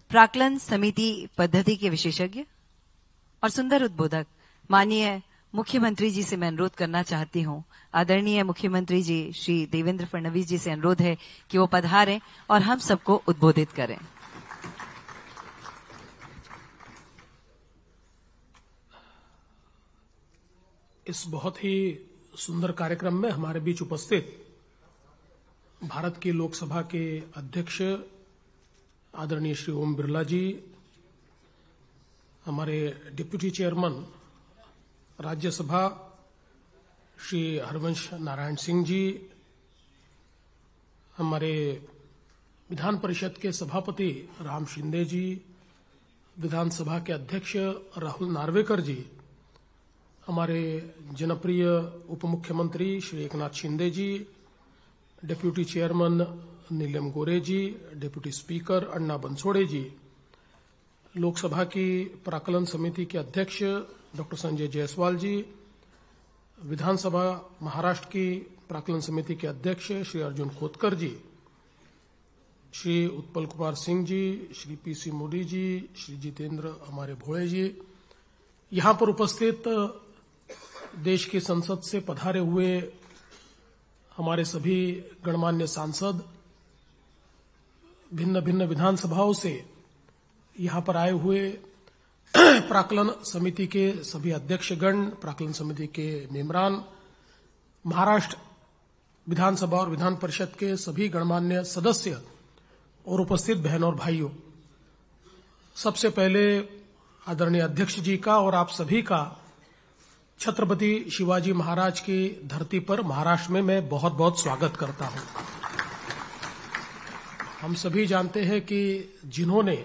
प्राक्कलन समिति पद्धति के विशेषज्ञ और सुंदर उद्बोधक माननीय मुख्यमंत्री जी से मैं अनुरोध करना चाहती हूं। आदरणीय मुख्यमंत्री जी श्री देवेंद्र फडणवीस जी से अनुरोध है कि वो पधारें और हम सबको उद्बोधित करें। इस बहुत ही सुंदर कार्यक्रम में हमारे बीच उपस्थित भारत की लोकसभा के अध्यक्ष आदरणीय श्री ओम बिरला जी, हमारे डिप्टी चेयरमैन राज्यसभा श्री हरवंश नारायण सिंह जी, हमारे विधान परिषद के सभापति राम शिंदे जी, विधानसभा के अध्यक्ष राहुल नार्वेकर जी, हमारे जनप्रिय उप मुख्यमंत्री श्री एकनाथ शिंदे जी, डिप्टी चेयरमैन नीलम गोरे जी, डिप्टी स्पीकर अन्ना बंसोड़े जी, लोकसभा की प्राक्कलन समिति के अध्यक्ष डॉक्टर संजय जायसवाल जी, विधानसभा महाराष्ट्र की प्राक्कलन समिति के अध्यक्ष श्री अर्जुन खोतकर जी, श्री उत्पल कुमार सिंह जी, श्री पीसी मोदी जी, श्री जितेंद्र हमारे भोळे जी, यहां पर उपस्थित देश की संसद से पधारे हुए हमारे सभी गणमान्य सांसद, भिन्न भिन्न विधानसभाओं से यहां पर आए हुए प्राक्कलन समिति के सभी अध्यक्षगण, प्राक्कलन समिति के मेंबरान, महाराष्ट्र विधानसभा और विधान परिषद के सभी गणमान्य सदस्य और उपस्थित बहनों और भाइयों, सबसे पहले आदरणीय अध्यक्ष जी का और आप सभी का छत्रपति शिवाजी महाराज की धरती पर महाराष्ट्र में मैं बहुत बहुत स्वागत करता हूं। हम सभी जानते हैं कि जिन्होंने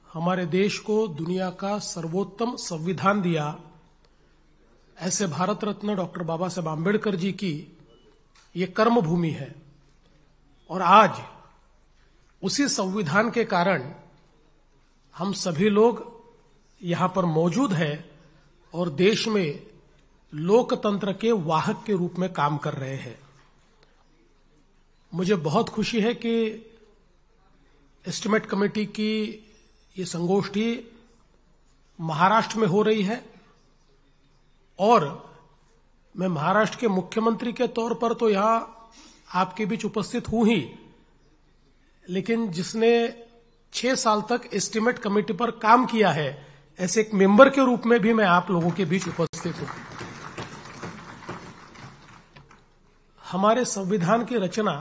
हमारे देश को दुनिया का सर्वोत्तम संविधान दिया, ऐसे भारत रत्न डॉक्टर बाबा साहब आंबेडकर जी की ये कर्म भूमि है और आज उसी संविधान के कारण हम सभी लोग यहां पर मौजूद हैं और देश में लोकतंत्र के वाहक के रूप में काम कर रहे हैं। मुझे बहुत खुशी है कि एस्टीमेट कमेटी की ये संगोष्ठी महाराष्ट्र में हो रही है और मैं महाराष्ट्र के मुख्यमंत्री के तौर पर तो यहां आपके बीच उपस्थित हूं ही, लेकिन जिसने 6 साल तक एस्टीमेट कमेटी पर काम किया है, ऐसे एक मेंबर के रूप में भी मैं आप लोगों के बीच उपस्थित हूं। हमारे संविधान की रचना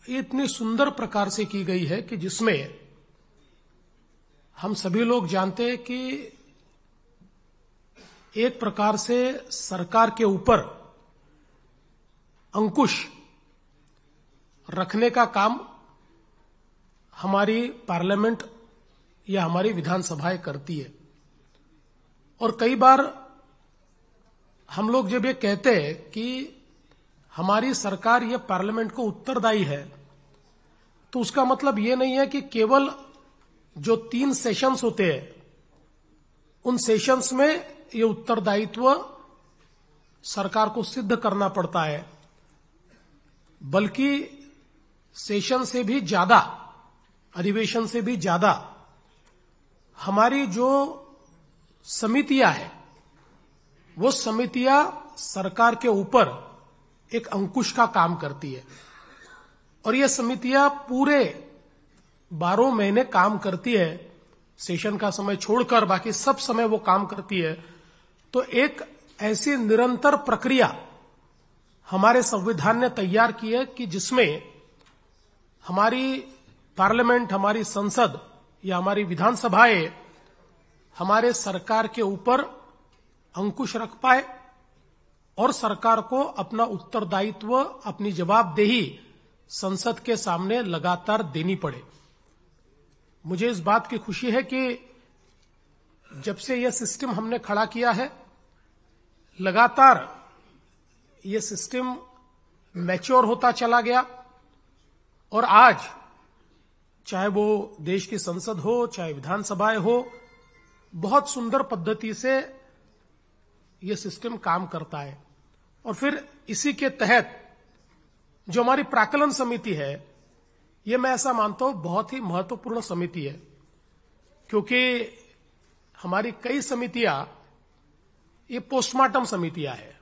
इतनी सुंदर प्रकार से की गई है कि जिसमें हम सभी लोग जानते हैं कि एक प्रकार से सरकार के ऊपर अंकुश रखने का काम हमारी पार्लियामेंट या हमारी विधानसभाएं करती है। और कई बार हम लोग जब ये कहते हैं कि हमारी सरकार ये पार्लियामेंट को उत्तरदायी है, तो उसका मतलब ये नहीं है कि केवल जो 3 सेशंस होते हैं उन सेशंस में ये उत्तरदायित्व सरकार को सिद्ध करना पड़ता है, बल्कि सेशन से भी ज्यादा, अधिवेशन से भी ज्यादा हमारी जो समितियां हैं वो समितियां सरकार के ऊपर एक अंकुश का काम करती है और ये समितियां पूरे 12 महीने काम करती है, सेशन का समय छोड़कर बाकी सब समय वो काम करती है। तो एक ऐसी निरंतर प्रक्रिया हमारे संविधान ने तैयार की है कि जिसमें हमारी पार्लियामेंट, हमारी संसद या हमारी विधानसभाएं हमारे सरकार के ऊपर अंकुश रख पाए और सरकार को अपना उत्तरदायित्व, अपनी जवाबदेही संसद के सामने लगातार देनी पड़े। मुझे इस बात की खुशी है कि जब से यह सिस्टम हमने खड़ा किया है, लगातार यह सिस्टम मैच्योर होता चला गया और आज चाहे वो देश की संसद हो, चाहे विधानसभाएं हो, बहुत सुंदर पद्धति से यह सिस्टम काम करता है। और फिर इसी के तहत जो हमारी प्राक्कलन समिति है, ये मैं ऐसा मानता हूं बहुत ही महत्वपूर्ण समिति है, क्योंकि हमारी कई समितियां ये पोस्टमार्टम समितियां हैं।